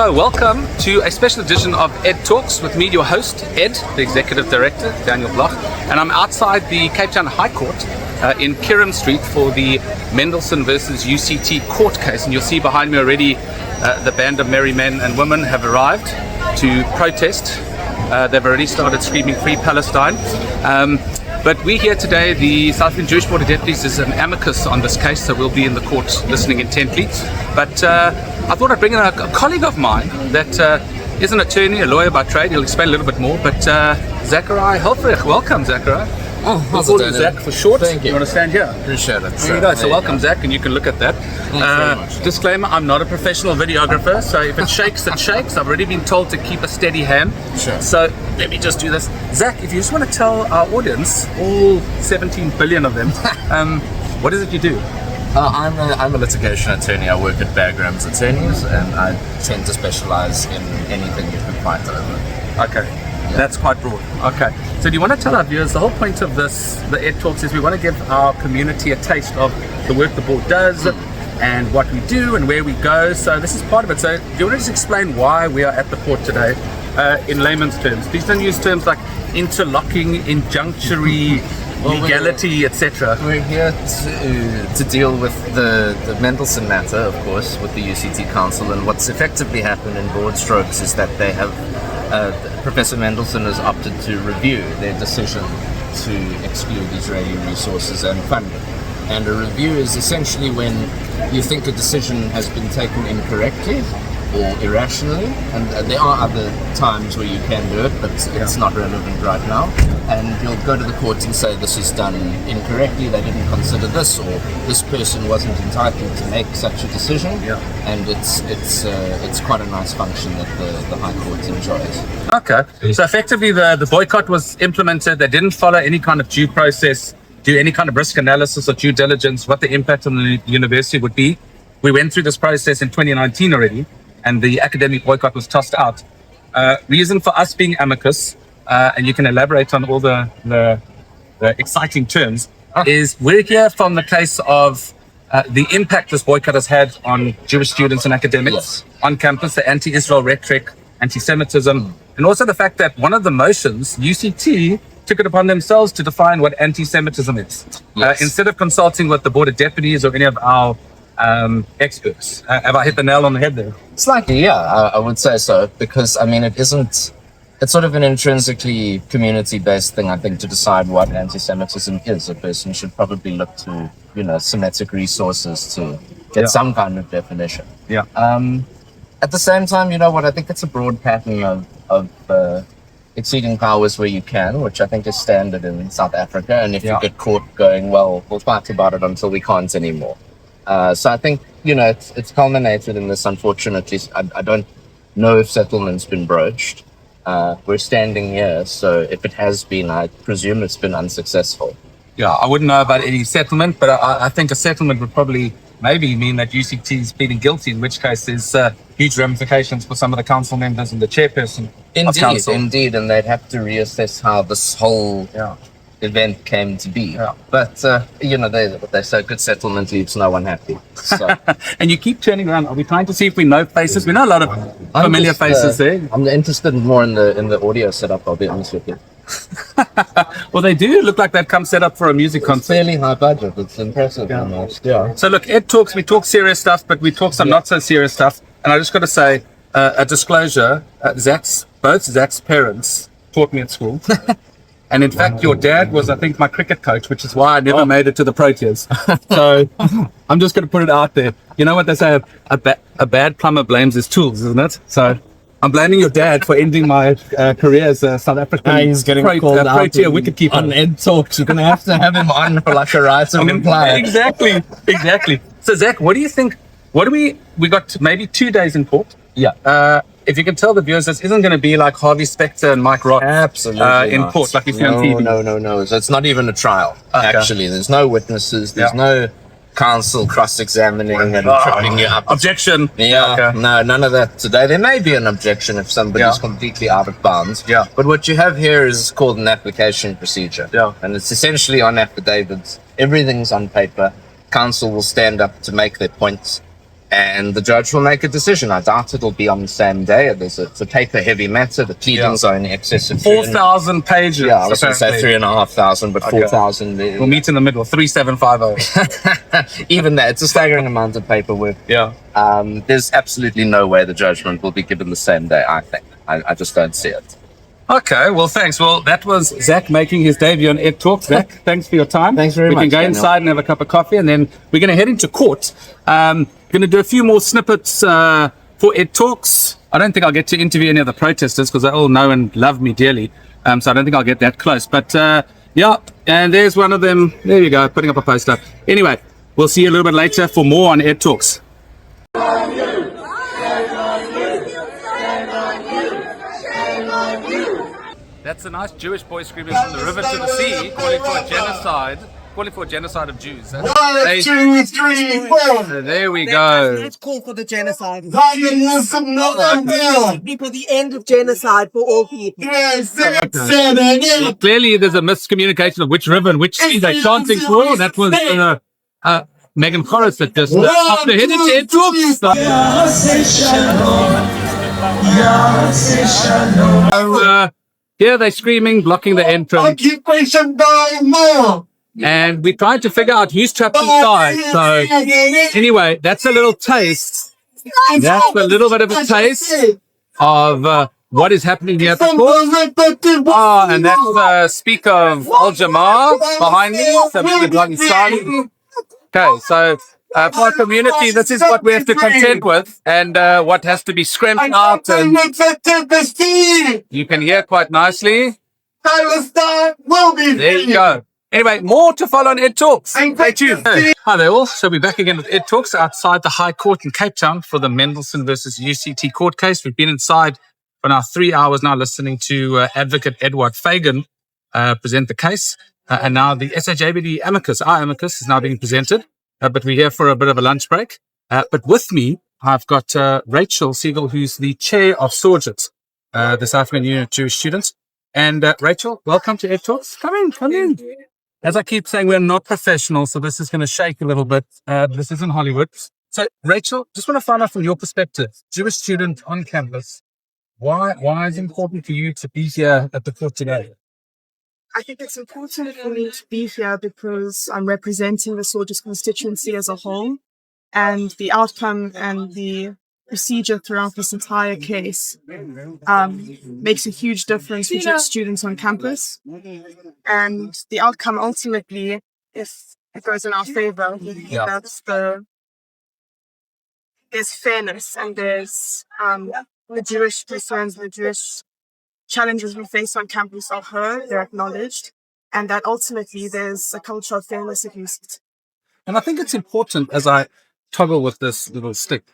So welcome to a special edition of Ed Talks with me, your host, Ed, the Executive Director, Daniel Bloch, and I'm outside the Cape Town High Court in Kirim Street for the Mendelsohn versus UCT court case. And you'll see behind me already the band of merry men and women have arrived to protest. They've already started screaming Free Palestine. But we here today, the South African Jewish Board of Deputies is an amicus on this case, so we'll be in the court listening intently. But I thought I'd bring in a colleague of mine that is an attorney, a lawyer by trade. He'll explain a little bit more. But Zachariah Helfrich, welcome, Zachariah. Oh, how's we'll it, call you Zach for short. Thank you. You want to stand here? Appreciate it. There you go. So welcome, Zach, and you can look at that. Thanks very much. Disclaimer, I'm not a professional videographer, so if it shakes, it shakes. I've already been told to keep a steady hand. Sure. So let me just do this. Zach, if you just want to tell our audience, all 17 billion of them, what is it you do? I'm a litigation attorney. I work at Bagram's Attorneys, and I tend to specialize in anything you can fight over. Okay. Yeah. That's quite broad. Okay. So do you want to tell our viewers, the whole point of this, the Ed Talks, is we want to give our community a taste of the work the board does and what we do and where we go. So this is part of it. So do you want to just explain why we are at the court today in layman's terms? Please don't use terms like interlocking, injunctory, legality, etc. We're here to deal with the Mendelsohn matter, of course, with the UCT Council, and what's effectively happened in broad strokes is that they have Professor Mendelsohn has opted to review their decision to exclude Israeli resources and funding. And a review is essentially when you think a decision has been taken incorrectly or irrationally, and there are other times where you can do it, but it's not relevant right now. And you'll go to the court and say this is done incorrectly, they didn't consider this, or this person wasn't entitled to make such a decision. And it's quite a nice function that the High Court enjoys. Okay, so effectively the boycott was implemented. They didn't follow any kind of due process, do any kind of risk analysis or due diligence, what the impact on the university would be. We went through this process in 2019 already, and the academic boycott was tossed out. Reason for us being amicus, and you can elaborate on all the exciting terms, is we're here from the case of the impact this boycott has had on Jewish students and academics on campus, the anti-Israel rhetoric, anti-Semitism, and also the fact that one of the motions, UCT, took it upon themselves to define what anti-Semitism is. Instead of consulting with the Board of Deputies or any of our experts. Have I hit the nail on the head there? Slightly, yeah, I would say so, because I mean it's sort of an intrinsically community-based thing, I think, to decide what anti-Semitism is. A person should probably look to, Semitic resources to get some kind of definition. At the same time, I think it's a broad pattern of exceeding powers where you can, which I think is standard in South Africa, and if you get caught going, well, we'll fight about it until we can't anymore. So I think, it's culminated in this, unfortunately. I don't know if settlement's been broached. We're standing here, so if it has been, I presume it's been unsuccessful. Yeah, I wouldn't know about any settlement, but I think a settlement would probably maybe mean that UCT is pleading guilty, in which case there's huge ramifications for some of the council members and the chairperson of council. Indeed, and they'd have to reassess how this whole event came to be. But they say good settlement leaves no one happy. So. And you keep turning around. Are we trying to see if we know faces? We know a lot of familiar faces there. I'm interested more in the audio setup, I'll be honest with you. Well, they do look like they've come set up for a music concert. Fairly high budget. It's impressive. So look, Ed Talks, we talk serious stuff, but we talk some not so serious stuff. And I just got to say, a disclosure, both Zach's parents taught me at school. And in fact, your dad was, I think, my cricket coach, which is why I never made it to the Proteas. So I'm just going to put it out there. You know what they say, a bad plumber blames his tools, isn't it? So I'm blaming your dad for ending my career as a South African he's getting called out Protea wicketkeeper. On Ed Talks. You're going to have him on for like a right of reply. Exactly. So Zach, what do you think? We got maybe 2 days in court. If you can tell the viewers, this isn't going to be like Harvey Specter and Mike Roth in court, like you see on TV. No. So it's not even a trial, actually. There's no witnesses. There's no counsel cross-examining and tripping you up. Objection. No, none of that today. There may be an objection if somebody's completely out of bounds. But what you have here is called an application procedure. And it's essentially on affidavits. Everything's on paper. Counsel will stand up to make their points. and the judge will make a decision. I doubt it'll be on the same day. It's a paper-heavy matter. The pleadings are in excess of 4,000 pages. Yeah, I was going to say 3,500, but 4,000. We'll meet in the middle, 3,750. Even that, it's a staggering amount of paperwork. Yeah. There's absolutely no way the judgment will be given the same day, I think. I just don't see it. Okay, well, thanks. Well, that was Zach making his debut on Ed Talk. Zach, thanks for your time. Thanks very much. We can go Daniel. inside and have a cup of coffee, and then we're going to head into court. Going to do a few more snippets for Ed Talks. I don't think I'll get to interview any of the protesters because they all know and love me dearly. So I don't think I'll get that close. But yeah, and there's one of them. There you go, putting up a poster. Anyway, we'll see you a little bit later for more on Ed Talks. That's a nice Jewish boy screaming from the river to the sea, calling for a genocide of Jews. One, two, three, four. There we go. Let's call for the genocide. Communism, no more. People, the end of genocide for all people. Yes, say that again. Well, clearly, there's a miscommunication of which river and which sea they're chanting for. That was Megan Forrest that just after hitting Ed Talks. Here they're screaming, blocking the entrance. Occupation by more. And we tried to figure out who's trapped inside. So anyway, that's a little taste. That's a little bit of a taste of what is happening here at the court. Oh, and that's Speaker of Al Jamar behind me. Okay, so for our community, this is what we have to contend with, and what has to be scrimped out. And you can hear quite nicely. Palestine will be There you go. Anyway, more to follow on Ed Talks. Stay tuned. Hi there all. So we're back again with Ed Talks outside the High Court in Cape Town for the Mendelsohn versus UCT court case. We've been inside for now 3 hours now listening to Advocate Edward Fagan present the case. And now the SHABD amicus, our amicus, is now being presented. But we're here for a bit of a lunch break. But with me, I've got Rachel Siegel, who's the chair of SORGIT, the South African Union of Jewish Students. And Rachel, welcome to Ed Talks. Come in. As I keep saying, we're not professional, so this is going to shake a little bit. This isn't Hollywood. So, Rachel, just want to find out from your perspective, Jewish student on campus, why is it important for you to be here at the court today? I think it's important for me to be here because I'm representing the SORGIT constituency as a whole, and the outcome and the procedure throughout this entire case makes a huge difference for Jewish students on campus. And the outcome ultimately, if it goes in our favor, that's there's fairness and there's the Jewish concerns, the Jewish challenges we face on campus are heard, they're acknowledged, and that ultimately there's a culture of fairness exists. And I think it's important as I toggle with this little stick.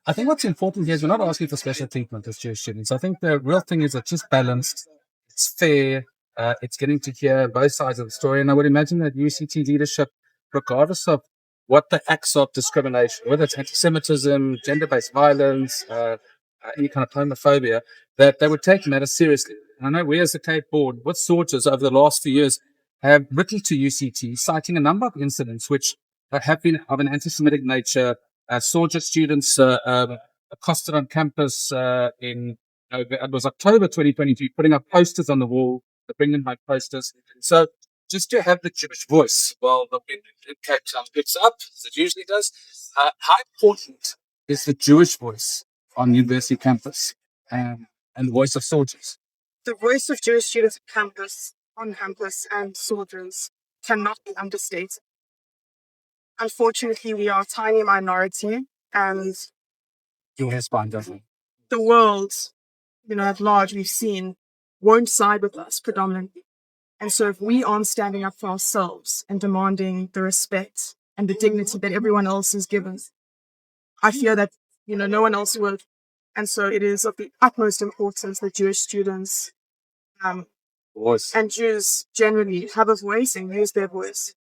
I think what's important here is we're not asking for special treatment as Jewish students. I think the real thing is it's just balanced, it's fair, it's getting to hear both sides of the story. And I would imagine that UCT leadership, regardless of what the acts of discrimination, whether it's anti-Semitism, gender-based violence, any kind of homophobia, that they would take matters seriously. And I know we as the Cape Board, with SORGIT over the last few years, have written to UCT citing a number of incidents which have been of an anti-Semitic nature. SORGIT students accosted on campus it was October 2022, putting up posters on the wall, the Bring Them Home posters. So just to have the Jewish voice, well, the wind in Cape Town picks up, as it usually does. How important is the Jewish voice on university campus and the voice of SORGIT? The voice of Jewish students on campus and SORGIT cannot be understated. Unfortunately, we are a tiny minority, and Your hair spine, doesn't it? the world, at large, we've seen, won't side with us predominantly. And so if we aren't standing up for ourselves and demanding the respect and the dignity that everyone else is given, I fear that, no one else would. And so it is of the utmost importance that Jewish students and Jews generally have a voice and use their voice.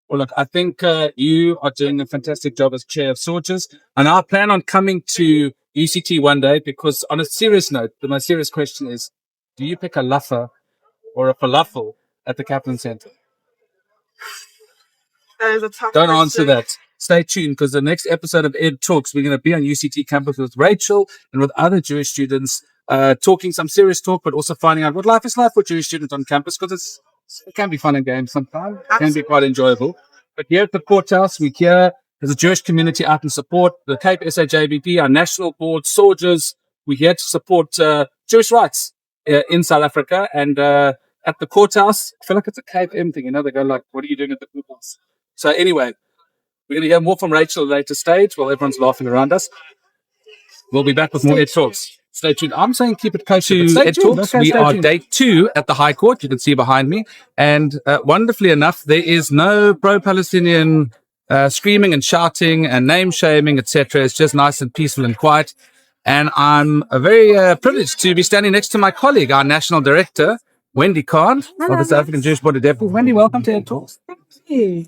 Well, look, I think you are doing a fantastic job as chair of SORGIT, and I plan on coming to UCT one day because, on a serious note, the most serious question is, do you pick a laffa or a falafel at the Kaplan Center? That is a tough Don't question. answer that. stay tuned because the next episode of Ed Talks, we're going to be on UCT campus with Rachel and with other Jewish students, talking some serious talk, but also finding out what life is like for Jewish students on campus because it can be fun and games sometimes. It can be quite enjoyable. But here at the Courthouse, we're here. There's a Jewish community out in support. The Cape SAJBP, our national board, soldiers. We're here to support Jewish rights in South Africa. And at the Courthouse, I feel like it's a Cape M thing. You know, they go like, what are you doing at the Courthouse? So anyway, we're going to hear more from Rachel at a later stage while everyone's laughing around us. We'll be back with more Ed Talks. Stay tuned. I'm saying keep it close to Ed Talks. We are day 2 at the High Court. You can see behind me. And wonderfully enough, there is no pro-Palestinian screaming and shouting and name shaming, etc. It's just nice and peaceful and quiet. And I'm very privileged to be standing next to my colleague, our national director, Wendy Khan, of the South African Jewish Board of Deputies. Wendy, welcome to Ed Talks. Thank you.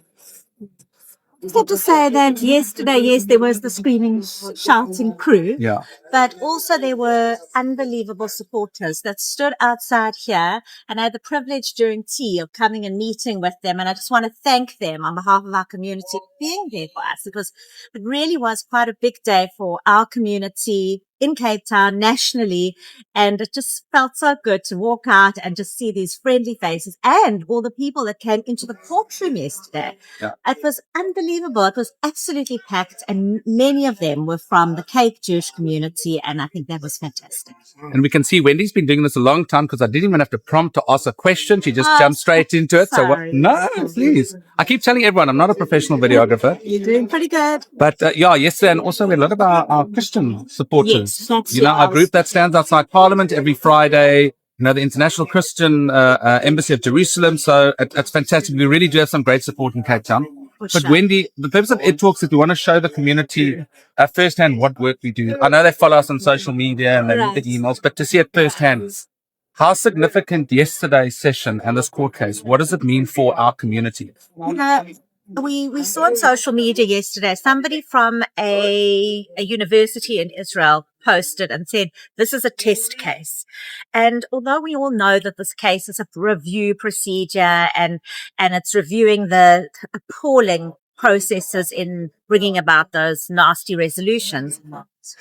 I just have to say that yesterday, yes, there was the screaming, shouting crew. Yeah. But also there were unbelievable supporters that stood outside here, and I had the privilege during tea of coming and meeting with them. And I just want to thank them on behalf of our community for being there for us, because it really was quite a big day for our community in Cape Town, nationally. And it just felt so good to walk out and just see these friendly faces and all the people that came into the courtroom yesterday. Yeah. It was unbelievable. It was absolutely packed, and many of them were from the Cape Jewish community, and I think that was fantastic. And we can see Wendy's been doing this a long time because I didn't even have to prompt to ask a question. She just jumped straight into it. Sorry. No, please. I keep telling everyone I'm not a professional videographer. You're doing pretty good. But yesterday, and also we had a lot of our Christian supporters. Yes, You know, our group that stands outside Parliament every Friday, you know, the International Christian Embassy of Jerusalem. So it's fantastic. We really do have some great support in Cape Town. But sure. Wendy, the purpose of Ed Talks is we want to show the community firsthand what work we do. I know they follow us on social media and they read the emails, but to see it firsthand, how significant yesterday's session and this court case, what does it mean for our community? You know, we saw on social media yesterday, somebody from a university in Israel posted and said, this is a test case. And although we all know that this case is a review procedure and it's reviewing the appalling processes in bringing about those nasty resolutions,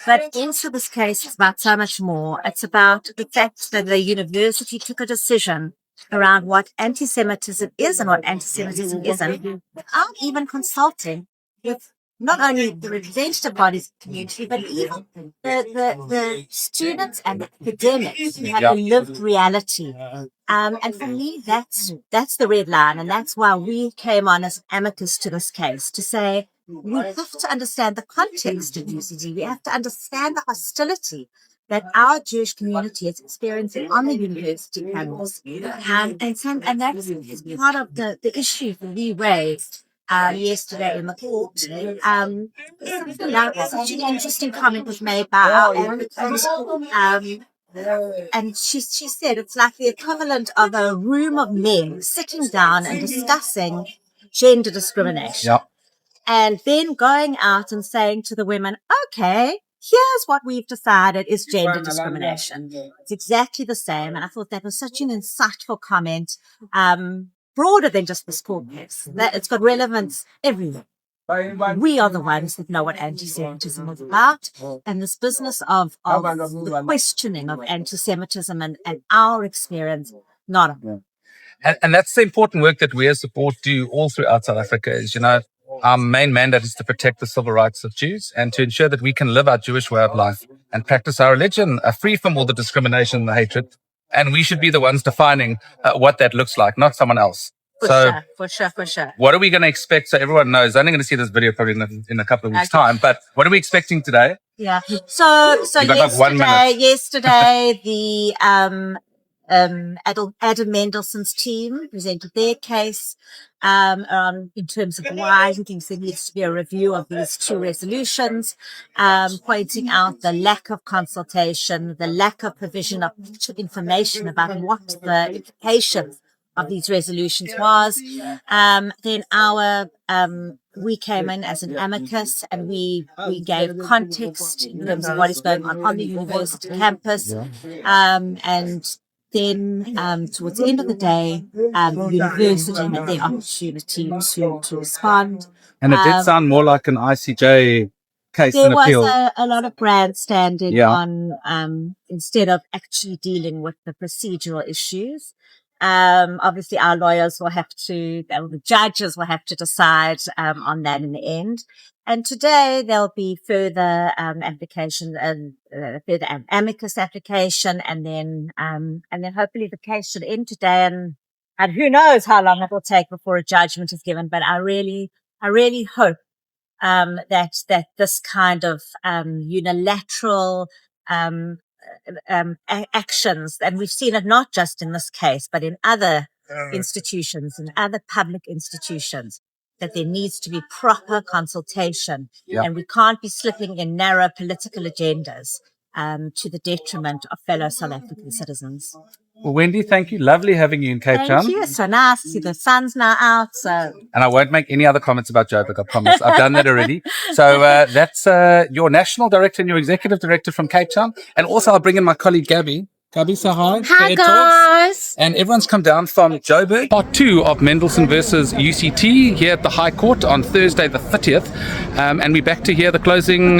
but also this case is about so much more. It's about the fact that the university took a decision around what anti-Semitism is and what anti-Semitism isn't, without even consulting with not only the representative bodies of the community, but even the students and the academics who have a lived reality. And for me, that's the red line, and that's why we came on as amicus to this case, to say we have to understand the context of UCD. We have to understand the hostility that our Jewish community is experiencing on the university campus. And that is part of the issue that we raised yesterday in the court. Such an interesting comment was made by our advocate. And she said it's like the equivalent of a room of men sitting down and discussing gender discrimination. Yep. And then going out and saying to the women, okay, here's what we've decided is gender discrimination. It's exactly the same. And I thought that was such an insightful comment, broader than just this court case. That it's got relevance everywhere. We are the ones that know what anti-Semitism is about. And this business of the questioning of anti-Semitism and our experience, not of it. And that's the important work that we as support do all throughout South Africa is, you know, our main mandate is to protect the civil rights of Jews and to ensure that we can live our Jewish way of life and practice our religion free from all the discrimination and the hatred. And we should be the ones defining what that looks like, not someone else. For sure. What are we going to expect? So everyone knows, I'm only going to see this video probably in a couple of weeks' time, but what are we expecting today? Yeah. So yesterday the Adam Mendelsohn's team presented their case in terms of why he thinks there needs to be a review of these two resolutions, pointing out the lack of consultation, the lack of provision of information about what the implications of these resolutions was. Then we came in as an amicus and we gave context in terms of what is going on the university campus, and then towards the end of the day, the university had the opportunity to respond. And it did sound more like an ICJ case There and appeal. was a lot of grandstanding Yeah. on instead of actually dealing with the procedural issues. Obviously, our lawyers will have to, the judges will have to decide on that in the end. And today there'll be further application and further amicus application, and then hopefully the case should end today. And who knows how long it will take before a judgment is given. But I really hope that this kind of unilateral actions, and we've seen it not just in this case, but in other institutions and other public institutions, that there needs to be proper consultation, and we can't be slipping in narrow political agendas to the detriment of fellow South African citizens. Well, Wendy, thank you. Lovely having you in Cape Town. Thank you. So nice. See, the sun's now out. So. And I won't make any other comments about Joburg, I promise. I've done that already. So that's your national director and your executive director from Cape Town. And also I'll bring in my colleague Gabby. Gabby, say hi. Hi, guys. And everyone's come down from Joburg. Part 2 of Mendelsohn versus UCT here at the High Court on Thursday the 30th. And we're back to hear the closing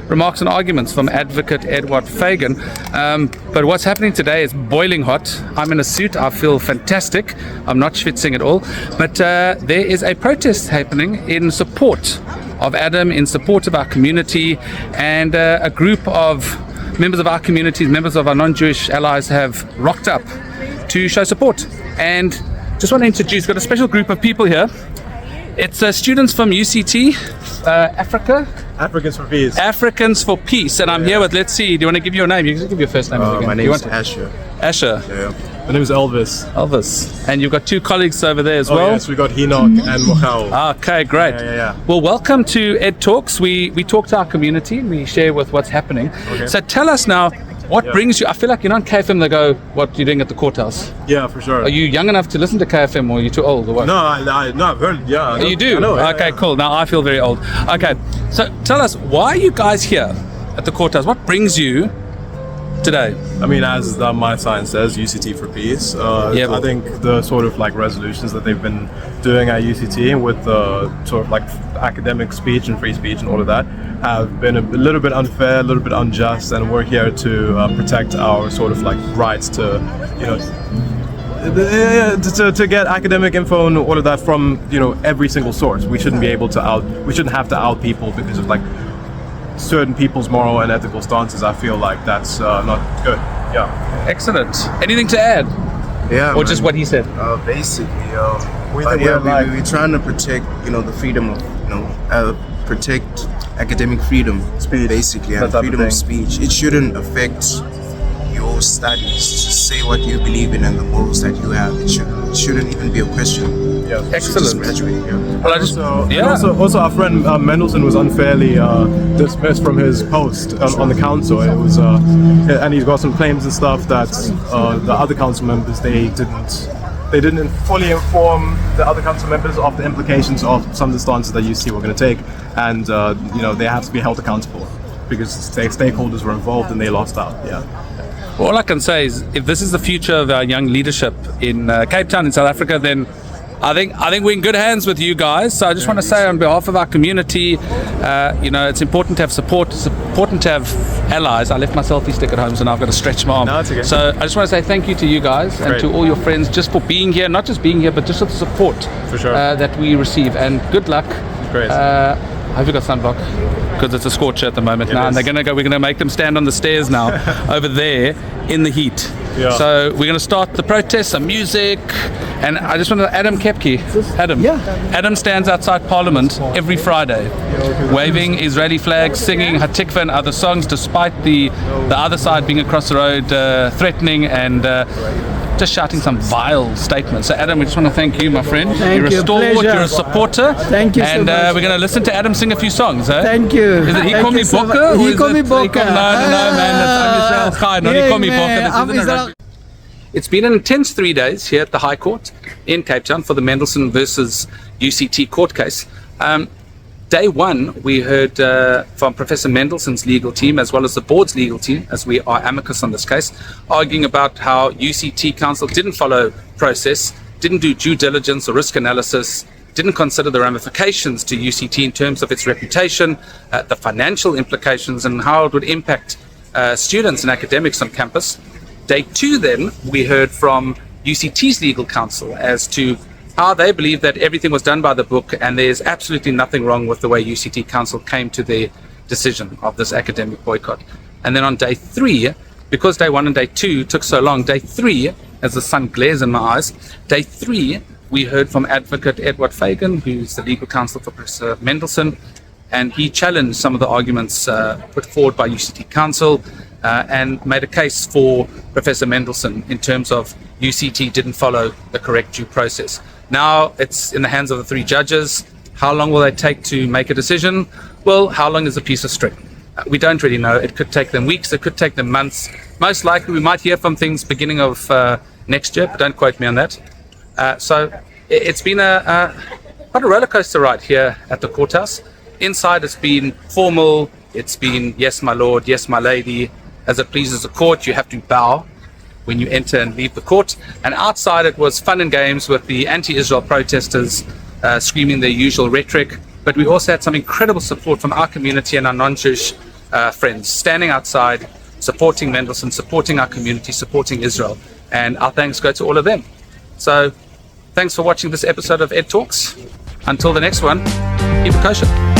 remarks and arguments from Advocate Edward Fagan. But what's happening today is boiling hot. I'm in a suit. I feel fantastic. I'm not schwitzing at all. But there is a protest happening in support of Adam, in support of our community, and a group of members of our communities, members of our non-Jewish allies have rocked up to show support. And just want to introduce, got a special group of people here. It's students from UCT, Africa. Africans for Peace. Africans for Peace. And I'm here with, let's see, do you want to give your name? You can give your first name. My name is Asher. Asher. Yeah. My name is Elvis. Elvis. And you've got 2 colleagues over there as well? Yes, we got Hinok and Mochel. Okay, great. Yeah. Well, welcome to Ed Talks. We talk to our community and we share with what's happening. Okay. So tell us now, what brings you? I feel like you're on KFM, they go, what are you doing at the courthouse? Yeah, for sure. Are you young enough to listen to KFM, or are you too old or what? No, I've heard, yeah. You do? I know, Okay, cool. Now I feel very old. Okay, so tell us, why are you guys here at the courthouse? What brings you today? I mean, as my sign says, UCT for Peace. I think the sort of like resolutions that they've been doing at UCT with the sort of like academic speech and free speech and all of that have been a little bit unfair, a little bit unjust, and we're here to protect our sort of like rights to, you know, to get academic info and all of that from, you know, every single source. We shouldn't have to out people because of like certain people's moral and ethical stances. I feel like that's not good. Yeah. Excellent. Anything to add? Yeah. Or just what he said? Basically, we're trying to protect, you know, the freedom of, you know, protect academic freedom, basically, and freedom of speech. It shouldn't affect your studies. Just say what you believe in and the morals that you have. It shouldn't even be a question. Yeah. Excellent. Well, also our friend Mendelsohn was unfairly dismissed from his post on the council. It was, and he's got some claims and stuff that the other council members they didn't fully inform the other council members of the implications of some of the stances that UCT were going to take, and you know, they have to be held accountable because stakeholders were involved and they lost out. Yeah. Well, all I can say is, if this is the future of our young leadership in Cape Town in South Africa, then I think we're in good hands with you guys. So I just want to say on behalf of our community, you know, it's important to have support. It's important to have allies. I left my selfie stick at home, so now I've got to stretch my arm. No, it's okay. So I just want to say thank you to you guys and to all your friends just for being here, not just being here, but just for the support that we receive. And good luck. Great. Have you got sunblock? Because it's a scorcher at the moment now, and we're going to make them stand on the stairs now over there in the heat. Yeah. So we're going to start the protest, some music, and I just want to, Adam Kepke. Adam stands outside Parliament every Friday, waving Israeli flags, singing Hatikva and other songs, despite the other side being across the road, threatening and just shouting some vile statements. So Adam, we just want to thank you, my friend. You're a stalwart, you're a supporter. Thank you and so much. we're going to listen to Adam sing a few songs. Thank you. Is it He Call Me Bokke? He Call Me Bokke. No, man, that's Am Israel. He Call Me Bokke. It's been an intense 3 days here at the High Court in Cape Town for the Mendelsohn versus UCT court case. day one, we heard from Professor Mendelsohn's legal team, as well as the board's legal team, as we are amicus on this case, arguing about how UCT Council didn't follow process, didn't do due diligence or risk analysis, didn't consider the ramifications to UCT in terms of its reputation, the financial implications, and how it would impact students and academics on campus. Day two, then, we heard from UCT's legal counsel as to how they believe that everything was done by the book and there's absolutely nothing wrong with the way UCT Council came to their decision of this academic boycott. And then on day three, because day one and day two took so long, day three, as the sun glares in my eyes, day three, we heard from Advocate Edward Fagan, who's the legal counsel for Professor Mendelsohn, and he challenged some of the arguments put forward by UCT Council and made a case for Professor Mendelsohn in terms of UCT didn't follow the correct due process. Now it's in the hands of the three judges. How long will they take to make a decision? Well, how long is a piece of string? We don't really know. It could take them weeks, it could take them months. Most likely we might hear from things beginning of next year, but don't quote me on that. So it's been quite a roller coaster ride here at the courthouse. Inside it's been formal, it's been yes my lord, yes my lady. As it pleases the court, you have to bow when you enter and leave the court. And outside it was fun and games with the anti-Israel protesters screaming their usual rhetoric. But we also had some incredible support from our community and our non-Jewish friends standing outside, supporting Mendelsohn, supporting our community, supporting Israel. And our thanks go to all of them. So thanks for watching this episode of Ed Talks. Until the next one, keep it kosher.